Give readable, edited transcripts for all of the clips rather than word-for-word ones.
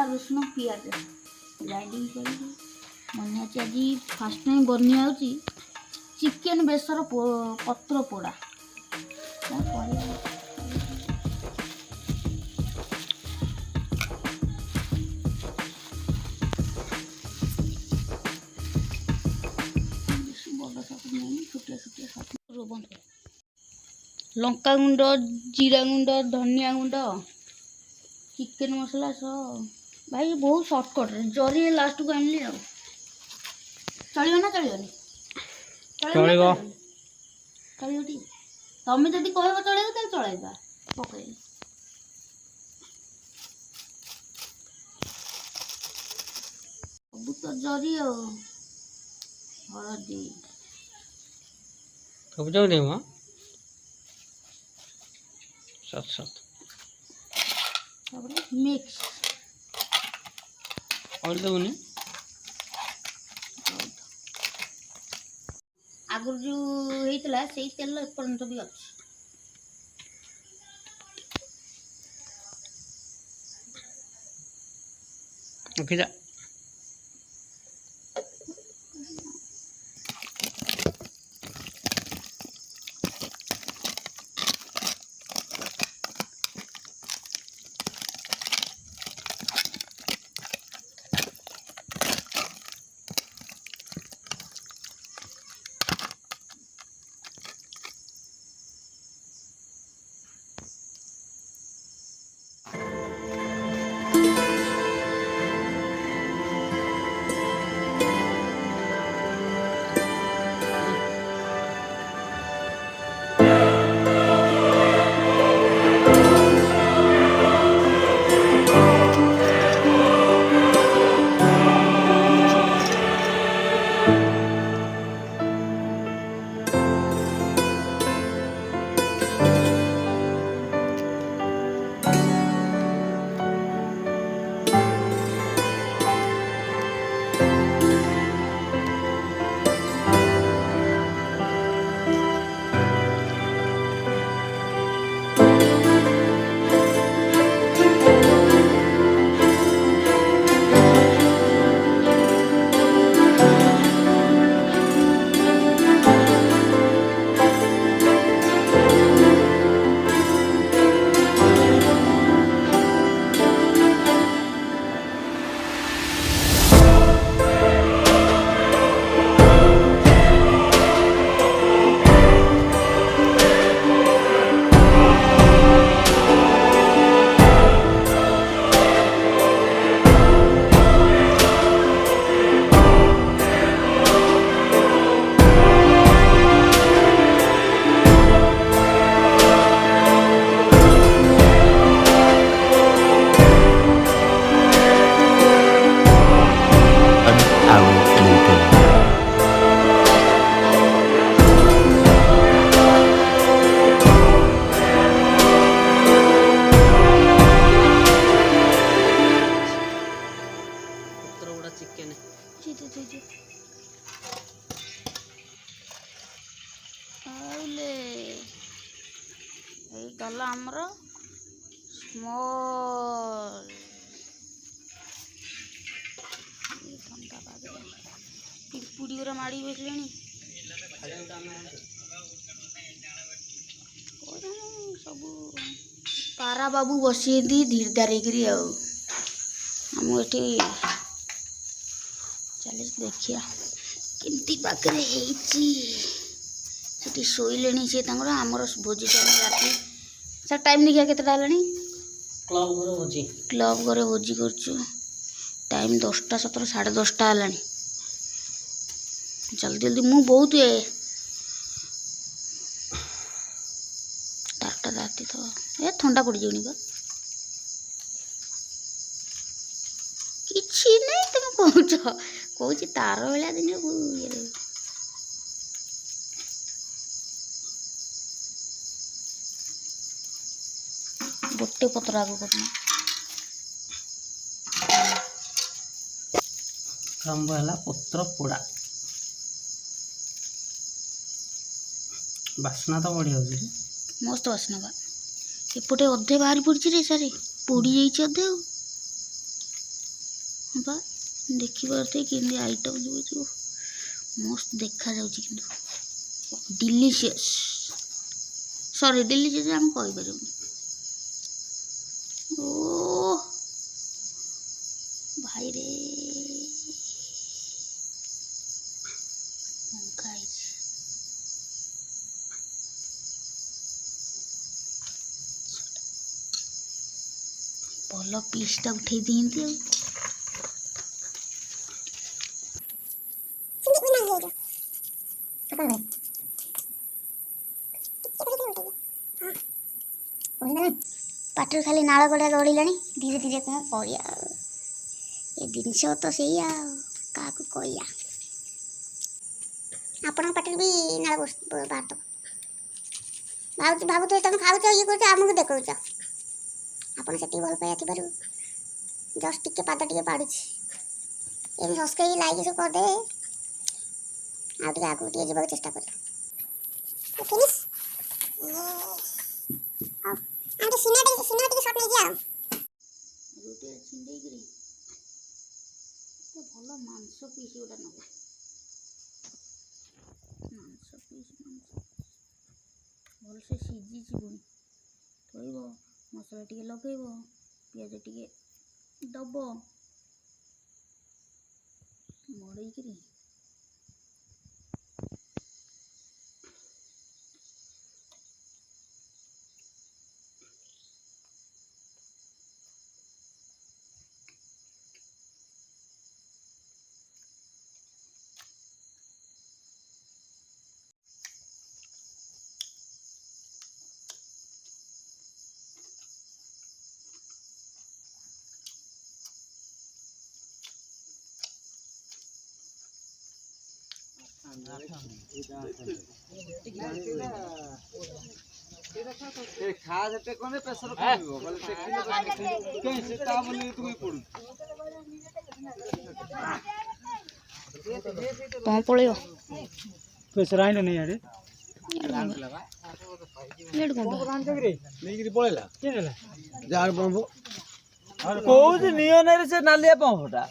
रसुण पियाज ग्राइंडिंग कर बनिया आज फास्ट टाइम बनिया चिकेन बेसर पत्र पोड़ा लंका गुंड जीरा गुंड धनिया गुंड चिकेन मसला सब भाई बहुत सर्टकट जरी लास्ट को आनली चलो ना चलो चलो तमें जब कह चल चलवा पकड़ सब तो जरी हलदी सब जाओ नहीं मां साथ साथ मिक्स और देवनी आगुर जो होता से तेल एपर्यंत भी अच्छे ओके जा गला आमर स्मॉल ठंडा पागे पिपुड़ी गुरा माड़ी बसले सब पारा बाबू बसी धीरदार आम ये चल देखिया केमती पाखे होती शोले सी आमर भोजी राति सर टाइम देखिए केतटा क्लब घरे भोजी कर टाइम 10टा 17 साढ़े 10टा है जल्दी जल्दी मु बहुत तारटा राति तो ए ठंडा पड़ जाऊनी बा किछि नहीं तुम कहूँ तार भाया दिन गोटे पत्र आगो करना आरंभ है पत्र पोड़ा बास्ना तो बढ़िया मस्त बास्ना बा एपटे अधे बाहरी पड़ी रे सारे पोड़ी जाइए अधे बा देखिए कि आइटम जो मस्त देखा जाउची किंतु डिलीशियस सॉरी डिलीशियस हम कहि परबनी ओ भाई रे गाइस भल पीसटा उठे दियंती पाटर खाली नाल गड़ा गड़िलानी धीरे धीरे कौन करिया ये जिनस तो सैया क्या कहिया आपण पाटर भी नाल बाहर तो भावु तो तुम खाऊ ये कर आमको देखा आपड़ से भल पाइबा थी जस्ट टिके पाद टिके पाड़ू ये सब्सक्राइब लाइक सब करदे आगे जावाक चेष्टा कर भल मांस पीस गोटा नब मांस पीस भल से सीझी पुणी थोब मसला टे लगेब पिज टे दब मड़ई कौन पड़ेगा प्रेशर आइल नहीं यार कौन नियन से नालिया पंपटा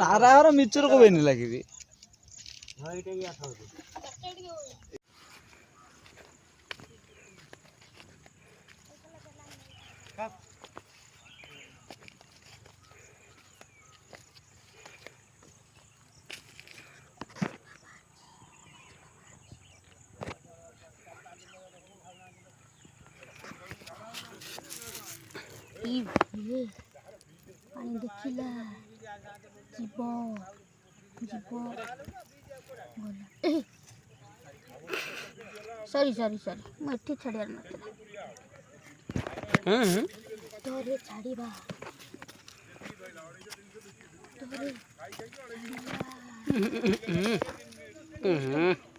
तारा मिचर को नहीं लगे पानी देखिला जीव सॉरी सॉरी सॉरी मुझे छाड़ियार नाला तोरे छाड़ीबा तोरे छाड़ीबा